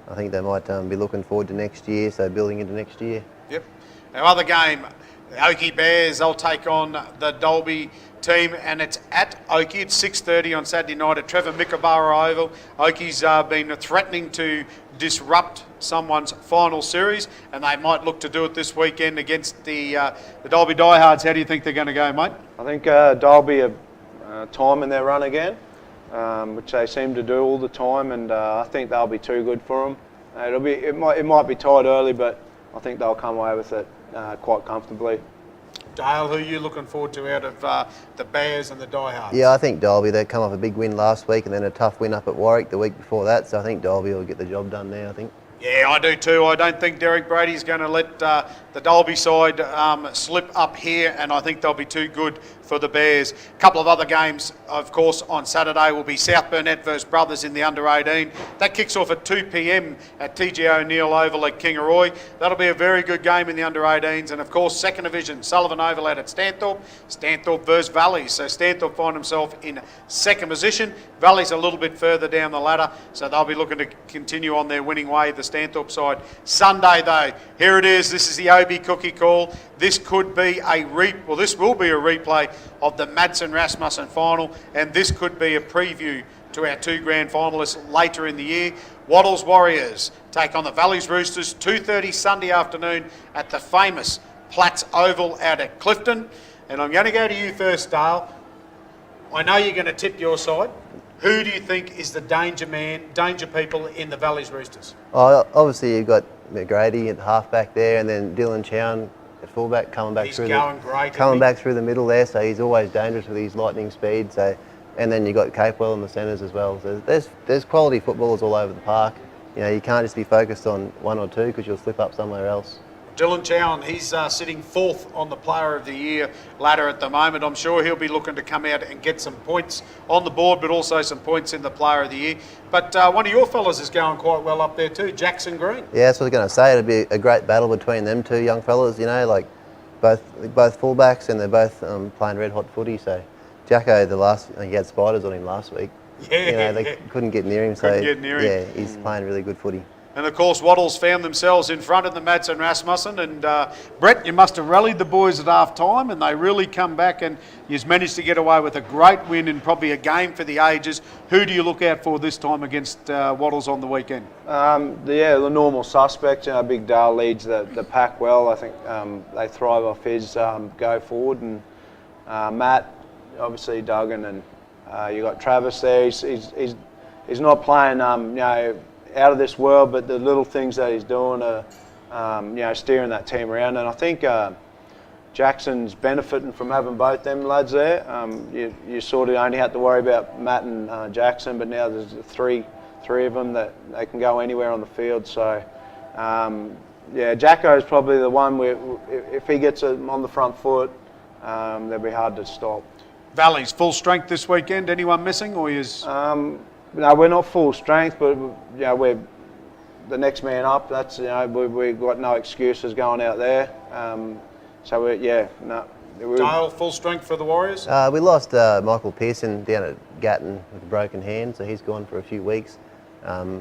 I think they might be looking forward to next year, so building into next year. Yep. Our other game, the Oakey Bears, they'll take on the Dalby team, and it's at Oakey. It's 6:30 on Saturday night at Trevor Mickabara Oval. Oakey's been threatening to disrupt someone's final series, and they might look to do it this weekend against the Dalby Diehards. How do you think they're going to go, mate? I think Dalby are timing their run again, which they seem to do all the time, and I think they'll be too good for them. It might be tied early, but I think they'll come away with it quite comfortably. Dale, who are you looking forward to out of the Bears and the Diehards? Yeah, I think Dalby, they come off a big win last week and then a tough win up at Warwick the week before that, so I think Dalby will get the job done there, I think. Yeah, I do too. I don't think Derek Brady's going to let the Dalby side slip up here, and I think they'll be too good for the Bears. A couple of other games, of course, on Saturday will be South Burnett versus Brothers in the under-18. That kicks off at 2 p.m. at TG O'Neill Oval at Kingaroy. That'll be a very good game in the under-18s. And, of course, second division, Sullivan Oval out at Stanthorpe. Stanthorpe versus Valleys. So Stanthorpe find himself in second position. Valleys a little bit further down the ladder, so they'll be looking to continue on their winning way, the Stanthorpe side. Sunday, though, here it is. This is the OB Cookie Call. This could be this will be a replay of the Madsen Rasmussen final, and this could be a preview to our 2 grand finalists later in the year. Waddles Warriors take on the Valleys Roosters, 2:30 Sunday afternoon at the famous Platts Oval out at Clifton. And I'm going to go to you first, Dale. I know you're going to tip your side. Who do you think is the danger people in the Valleys Roosters? Oh, obviously you've got McGrady at halfback there, and then Dylan Chown at fullback coming back through the middle there, so he's always dangerous with his lightning speed. So, and then you've got Capewell in the centres as well. So there's quality footballers all over the park. You know, you can't just be focused on 1 or 2 because you'll slip up somewhere else. Dylan Chown, he's sitting 4th on the Player of the Year ladder at the moment. I'm sure he'll be looking to come out and get some points on the board, but also some points in the Player of the Year. But one of your fellas is going quite well up there too, Jackson Green. Yeah, that's what I was going to say. It'll be a great battle between them 2 young fellas. You know, like both fullbacks, and they're both playing red hot footy. So Jacko, he had spiders on him last week. Yeah, you know, they couldn't get near him. Yeah, he's playing really good footy. And of course, Waddles found themselves in front of the Madsen Rasmussen. And Brett, you must have rallied the boys at half time, and they really come back, and you've managed to get away with a great win and probably a game for the ages. Who do you look out for this time against Waddles on the weekend? The normal suspects. You know, Big Dale leads the pack well. I think they thrive off his go forward, and Matt, obviously Duggan, and you got Travis there. He's not playing you know, out of this world, but the little things that he's doing are you know, steering that team around. And I think Jackson's benefiting from having both them lads there. You sort of only have to worry about Matt and Jackson, but now there's three of them that they can go anywhere on the field. So yeah, Jacko's probably the one where if he gets on the front foot, they'll be hard to stop. Valley's full strength this weekend. Anyone missing, or is? No, we're not full strength, but we're the next man up. That's we've got no excuses going out there. So Dale, full strength for the Warriors? We lost Michael Pearson down at Gatton with a broken hand, so he's gone for a few weeks.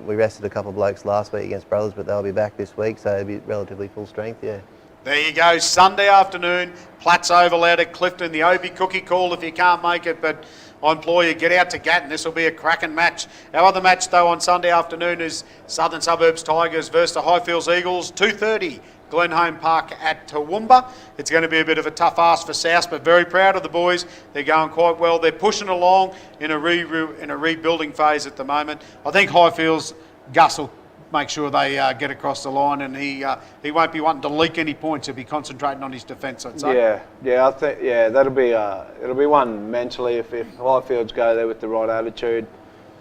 We rested a couple of blokes last week against Brothers, but they'll be back this week, so it'll be relatively full strength, yeah. There you go, Sunday afternoon, Platts Oval out at Clifton, the Obi cookie call if you can't make it, but I implore you, get out to Gatton. This will be a cracking match. Our other match, though, on Sunday afternoon is Southern Suburbs Tigers versus the Highfields Eagles, 2:30. Glenholme Park at Toowoomba. It's going to be a bit of a tough ask for South, but very proud of the boys. They're going quite well. They're pushing along in a rebuilding phase at the moment. I think Highfields, Gus will make sure they get across the line, and he won't be wanting to leak any points. He'll be concentrating on his defence, I'd say. I think that'll be it'll be one mentally. If Highfields go there with the right attitude,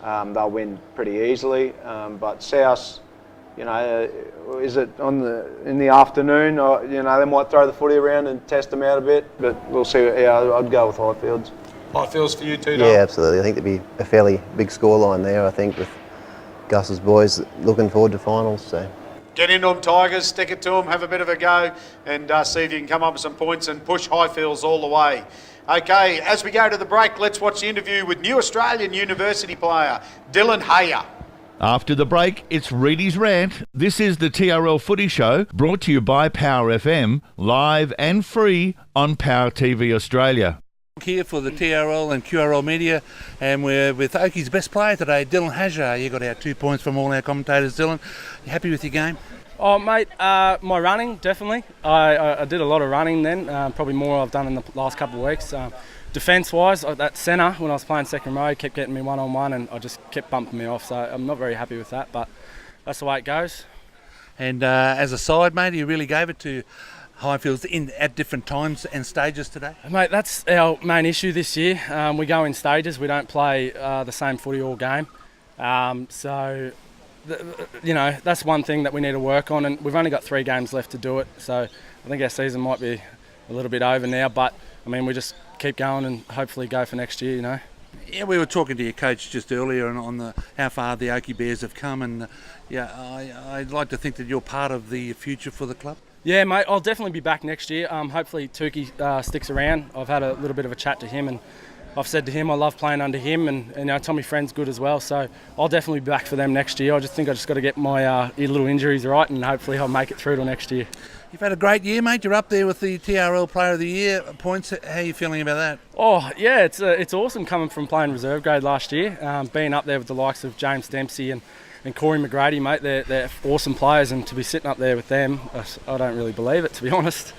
they'll win pretty easily. But South, is it in the afternoon, or they might throw the footy around and test them out a bit, but we'll see. I'd go with Highfields. Highfields for you too, Yeah, absolutely. I think there'd be a fairly big scoreline there, I think, with Gus's boys looking forward to finals. So get into them, Tigers, stick it to them, have a bit of a go, and see if you can come up with some points and push Highfields all the way. Okay, as we go to the break, let's watch the interview with new Australian university player Dylan Hayer. After the break, it's Reedy's Rant. This is the TRL Footy Show, brought to you by Power FM, live and free on Power TV Australia. Here for the TRL and QRL media, and we're with Oakie's best player today, Dylan Hayer. You got our 2 points from all our commentators. Dylan, you happy with your game? Oh, mate, my running, definitely. I did a lot of running then, probably more I've done in the last couple of weeks. Defence-wise, that centre, when I was playing second row, kept getting me one-on-one, and I just kept bumping me off, so I'm not very happy with that, but that's the way it goes. And as a side, mate, you really gave it to Highfields at different times and stages today? Mate, that's our main issue this year. We go in stages. We don't play the same footy all game. So, that's one thing that we need to work on, and we've only got 3 games left to do it. So I think our season might be a little bit over now, but, we just keep going and hopefully go for next year, Yeah, we were talking to your coach just earlier on how far the Oakie Bears have come, and I'd like to think that you're part of the future for the club. Yeah, mate, I'll definitely be back next year. Hopefully Tukey sticks around. I've had a little bit of a chat to him, and I've said to him I love playing under him, and Tommy Friend's good as well, so I'll definitely be back for them next year. I just got to get my little injuries right, and hopefully I'll make it through till next year. You've had a great year, mate. You're up there with the TRL Player of the Year points. How are you feeling about that? Oh, yeah, it's awesome coming from playing reserve grade last year, being up there with the likes of James Dempsey and Corey McGrady, mate. They're awesome players, and to be sitting up there with them, I don't really believe it, to be honest.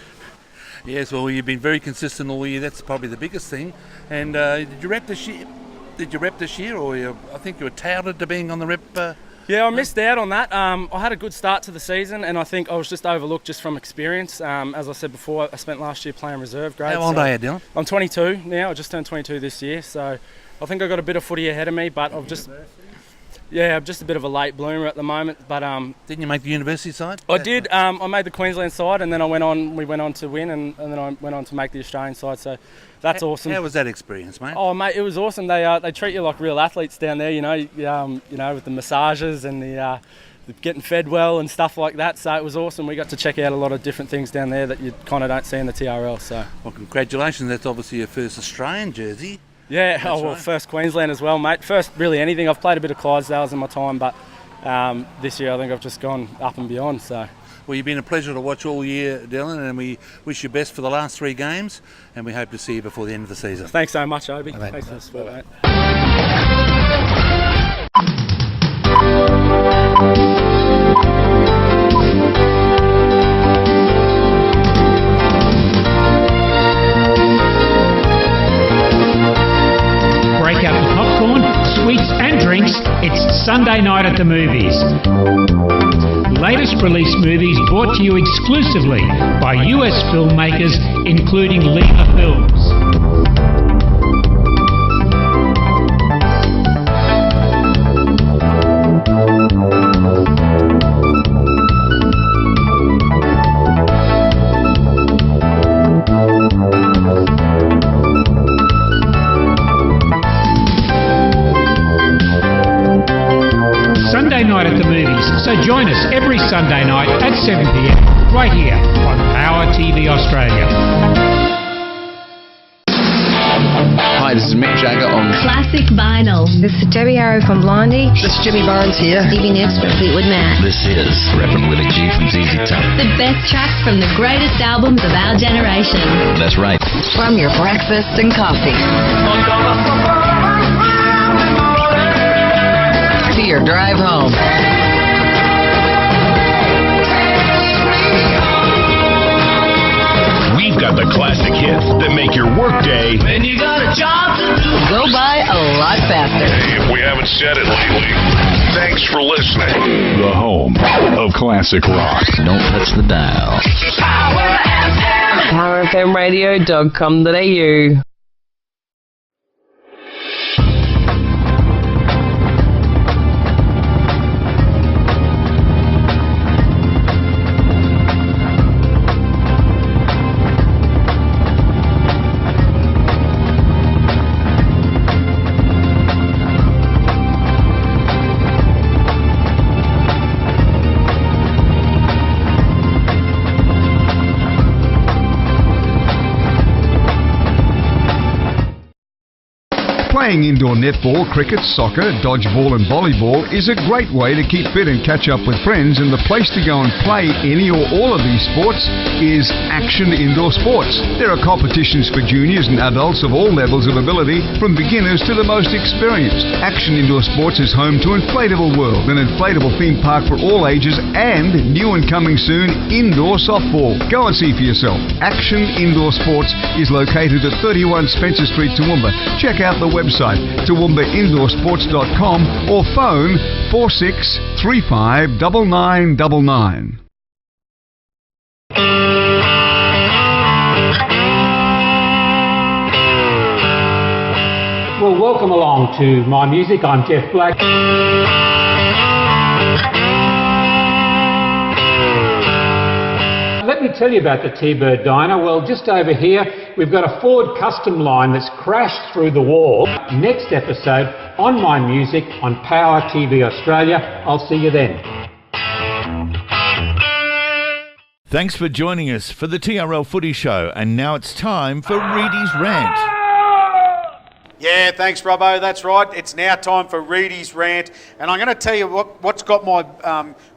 Yes, well, you've been very consistent all year. That's probably the biggest thing. And did you rep this year? Or I think you were touted to being on the rep? Yeah, I missed out on that. I had a good start to the season, and I think I was just overlooked just from experience. As I said before, I spent last year playing reserve grade. How old are you, Dylan? I'm 22 now. I just turned 22 this year, so I think I've got a bit of footy ahead of me, but I'm just a bit of a late bloomer at the moment. But didn't you make the university side? I did. I made the Queensland side, and then we went on to win, and then I went on to make the Australian side. So that's awesome. How was that experience, mate? Oh, mate, it was awesome. They treat you like real athletes down there. With the massages and the getting fed well and stuff like that. So it was awesome. We got to check out a lot of different things down there that you kind of don't see in the TRL. So well, congratulations. That's obviously your first Australian jersey. Yeah, right. First Queensland as well, mate. First really anything. I've played a bit of Clydesdales in my time, but this year I think I've just gone up and beyond. So. Well, you've been a pleasure to watch all year, Dylan, and we wish you best for the last 3 games, and we hope to see you before the end of the season. Thanks so much, Obi. Thanks for the support, mate. Break out the popcorn, sweets and drinks. It's Sunday night at the movies. Latest release movies brought to you exclusively by US filmmakers including Lima Films. join us every Sunday night at 7 p.m. right here on Power TV Australia. Hi, this is Mick Jagger on Classic Vinyl. This is Debbie Harrow from Blondie. This is Jimmy Barnes here. Stevie Nicks from Fleetwood Mac. This is Reverend Willie G from ZZ Top. The best tracks from the greatest albums of our generation. That's right. From your breakfast and coffee to your drive home. We've got the classic hits that make your workday. When you got a job to do, go by a lot faster. Hey, if we haven't said it lately, thanks for listening. The home of classic rock. Don't touch the dial. PowerFMradio.com.au. Playing indoor netball, cricket, soccer, dodgeball and volleyball is a great way to keep fit and catch up with friends, and the place to go and play any or all of these sports is Action Indoor Sports. There are competitions for juniors and adults of all levels of ability, from beginners to the most experienced. Action Indoor Sports is home to Inflatable World, an inflatable theme park for all ages, and new and coming soon, indoor softball. Go and see for yourself. Action Indoor Sports is located at 31 Spencer Street, Toowoomba. Check out the website ToowoombaIndoorSports.com or phone 46359999. Well, welcome along to My Music. I'm Jeff Black. Let me tell you about the T-Bird Diner. Well, just over here, we've got a Ford custom line that's crashed through the wall. Next episode on My Music on Power TV Australia. I'll see you then. Thanks for joining us for the TRL Footy Show, and now it's time for Reedy's Rant. Yeah, thanks, Robbo. That's right. It's now time for Reedy's Rant. And I'm going to tell you what's got my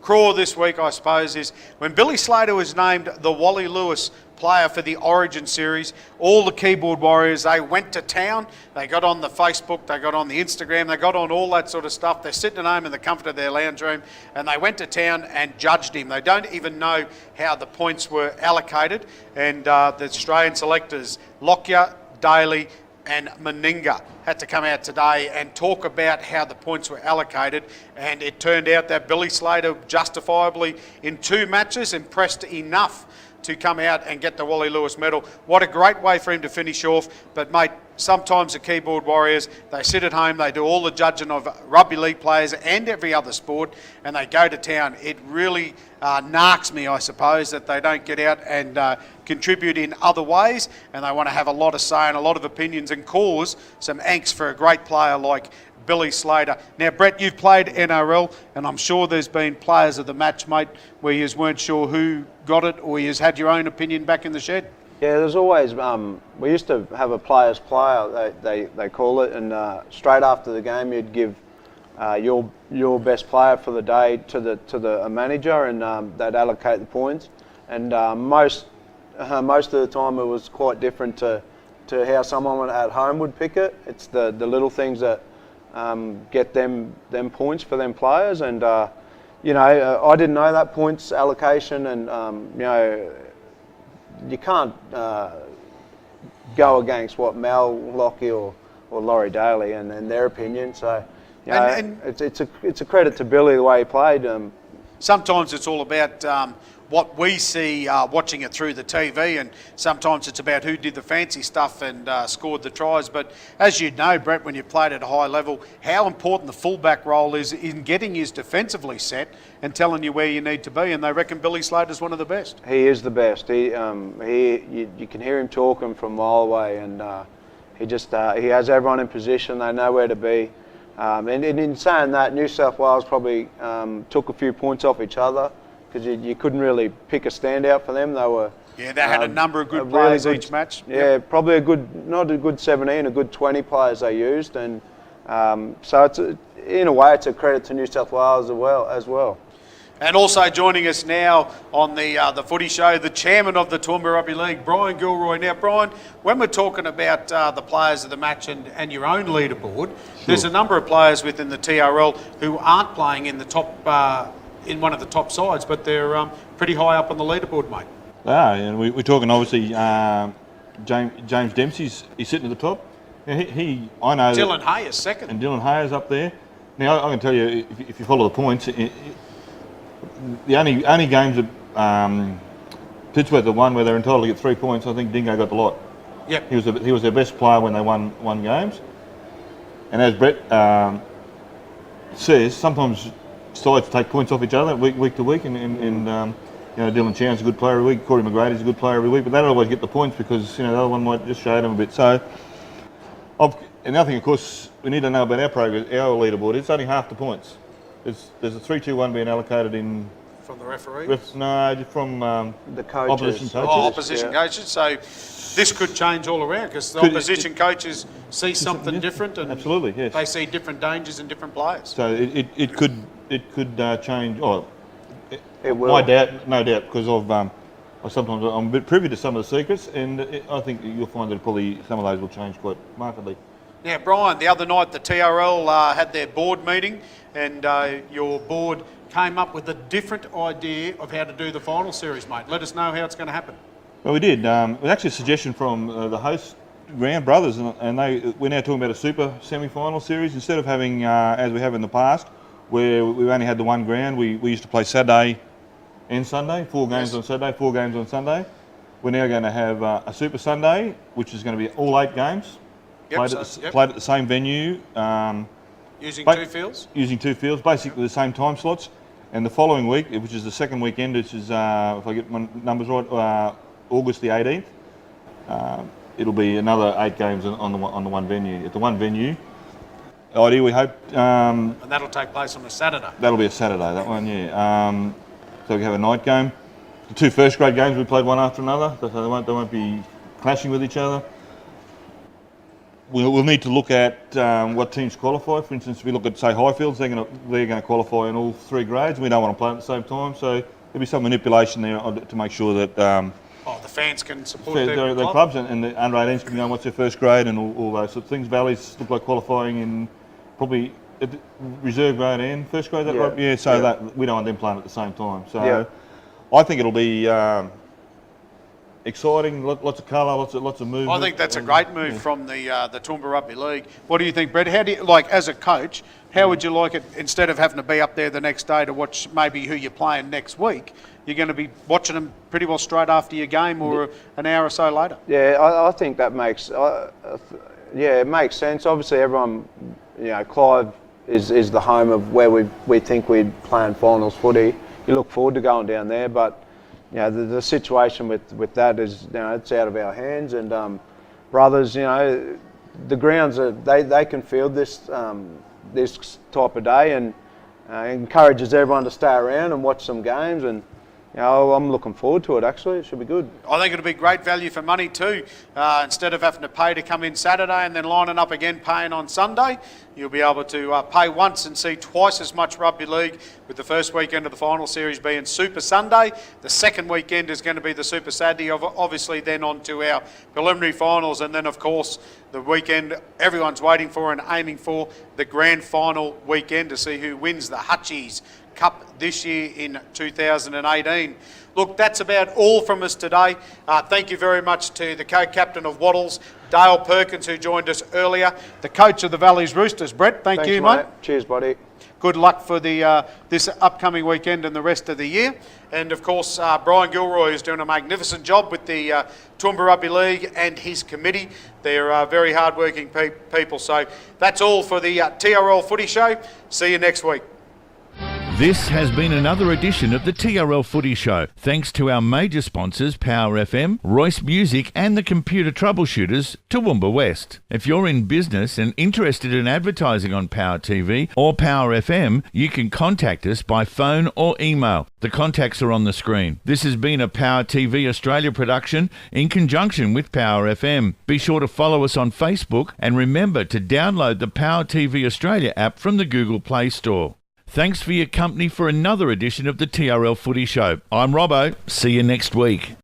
craw this week, I suppose, is when Billy Slater was named the Wally Lewis player for the Origin series, all the keyboard warriors, they went to town. They got on the Facebook, they got on the Instagram, they got on all that sort of stuff. They're sitting at home in the comfort of their lounge room, and they went to town and judged him. They don't even know how the points were allocated. And the Australian selectors, Lockyer, Daly, and Meninga had to come out today and talk about how the points were allocated, and it turned out that Billy Slater justifiably in 2 matches impressed enough to come out and get the Wally Lewis medal. What a great way for him to finish off. But mate, sometimes the keyboard warriors, they sit at home, they do all the judging of rugby league players and every other sport, and they go to town. It really narks me, I suppose, that they don't get out and contribute in other ways, and they want to have a lot of say and a lot of opinions and cause some angst for a great player like Billy Slater. Now, Brett, you've played NRL, and I'm sure there's been players of the match, mate, where you weren't sure who got it, or you had your own opinion back in the shed. Yeah, there's always, we used to have a player's player, they call it, and straight after the game you'd give your best player for the day to the manager, and they'd allocate the points. And most of the time it was quite different to how someone at home would pick it. It's the little things that get them points for them players, and you know, I didn't know that points allocation, and you know, you can't go against what Mel Lockie or Laurie Daly and their opinion. So you know, it's a credit to Billy the way he played. Sometimes it's all about what we see watching it through the TV, and sometimes it's about who did the fancy stuff and scored the tries. But as you know, Brett, when you played at a high level, how important the fullback role is in getting you defensively set and telling you where you need to be. And they reckon Billy Slater's one of the best. He is the best. You can hear him talking from a mile away, and he has everyone in position. They know where to be. And in saying that, New South Wales probably took a few points off each other because you couldn't really pick a standout for them. They were they had a number of good really players good, each match. Yeah, probably not a good 17, a good 20 players they used, and so in a way it's a credit to New South Wales as well. And also joining us now on the Footy Show, the chairman of the Toowoomba Rugby League, Brian Gilroy. Now, Brian, when we're talking about the players of the match and your own leaderboard, there's a number of players within the TRL who aren't playing in the top in one of the top sides, but they're pretty high up on the leaderboard, mate. They are, and we're talking obviously James Dempsey's sitting at the top. Now, I know Dylan Hay is second. And Dylan Hay is up there. Now, I can tell you, if you follow the points, the only games that Pittsburgh the one where they're entitled to get 3 points, I think Dingo got the lot. Yep. He was their best player when they won games. And as Brett says, sometimes sides take points off each other week to week, and Dylan Chown's a good player every week, Corey McGrady's a good player every week, but they don't always get the points because the other one might just shade them a bit. So, another thing, of course, we need to know about our progress, our leaderboard. It's only half the points. There's a 3-2-1 being allocated in... From the referees? No, from the coaches. Opposition coaches. Oh, opposition coaches. So this could change all around because the opposition coaches see something different, and absolutely, yes. They see different dangers in different players. So it could change. Oh, it will. No doubt, because I'm a bit privy to some of the secrets, and I think you'll find that probably some of those will change quite markedly. Now, Brian, the other night the TRL had their board meeting, and your board came up with a different idea of how to do the final series, mate. Let us know how it's going to happen. Well, we did. It was actually a suggestion from the host ground brothers, and we're now talking about a super semi-final series instead of having, as we have in the past, where we only had the one ground. We used to play Saturday and Sunday, 4 games on Saturday, 4 games on Sunday. We're now going to have a Super Sunday, which is going to be all 8 games, played at the same venue. Using 2 fields? Using 2 fields, basically the same time slots. And the following week, which is the second weekend, which is, if I get my numbers right, August the 18th, it'll be another 8 games on the one venue. At the one venue, idea we hope... and that'll take place on a Saturday. That'll be a Saturday, that one, yeah. So we have a night game. The 2 first grade games we played one after another, so they won't be clashing with each other. We'll need to look at what teams qualify. For instance, if we look at, say, Highfields, they're going to qualify in all 3 grades. We don't want to play at the same time, so there'll be some manipulation there to make sure that the fans can support their clubs, and the under 18s can go what's their first grade and all those sort of things. Valleys look like qualifying in probably reserve grade and first grade. That right? Yeah. So that we don't want them playing at the same time. So I think it'll be exciting, lots of colour, lots of movement. I think that's a great move from the Toowoomba Rugby League. What do you think, Brett? How do you, like, as a coach, how would you like it, instead of having to be up there the next day to watch maybe who you're playing next week, you're going to be watching them pretty well straight after your game or an hour or so later? Yeah, I think that makes, it makes sense. Obviously everyone, Clive is the home of where we think we'd play in finals footy. You look forward to going down there, but the situation with that is, it's out of our hands, and brothers, the grounds they can field this this type of day, and encourages everyone to stay around and watch some games, and I'm looking forward to it. Actually, it should be good. I think it'll be great value for money too. Instead of having to pay to come in Saturday and then lining up again paying on Sunday, you'll be able to pay once and see twice as much rugby league, with the first weekend of the final series being Super Sunday. The second weekend is going to be the Super Saturday, obviously then on to our preliminary finals, and then of course the weekend everyone's waiting for and aiming for, the grand final weekend, to see who wins the Hutchies Cup this year in 2018. Look, that's about all from us today. Thank you very much to the co-captain of Wattles, Dale Perkins, who joined us earlier, the coach of the Valleys Roosters. Brett, thanks you, mate. Cheers, buddy. Good luck for the this upcoming weekend and the rest of the year. And of course, Brian Gilroy is doing a magnificent job with the Toowoomba Rugby League and his committee. They're very hard-working people. So that's all for the TRL Footy Show. See you next week. This has been another edition of the TRL Footy Show. Thanks to our major sponsors, Power FM, Royce Music and the computer troubleshooters, Toowoomba West. If you're in business and interested in advertising on Power TV or Power FM, you can contact us by phone or email. The contacts are on the screen. This has been a Power TV Australia production in conjunction with Power FM. Be sure to follow us on Facebook and remember to download the Power TV Australia app from the Google Play Store. Thanks for your company for another edition of the TRL Footy Show. I'm Robbo. See you next week.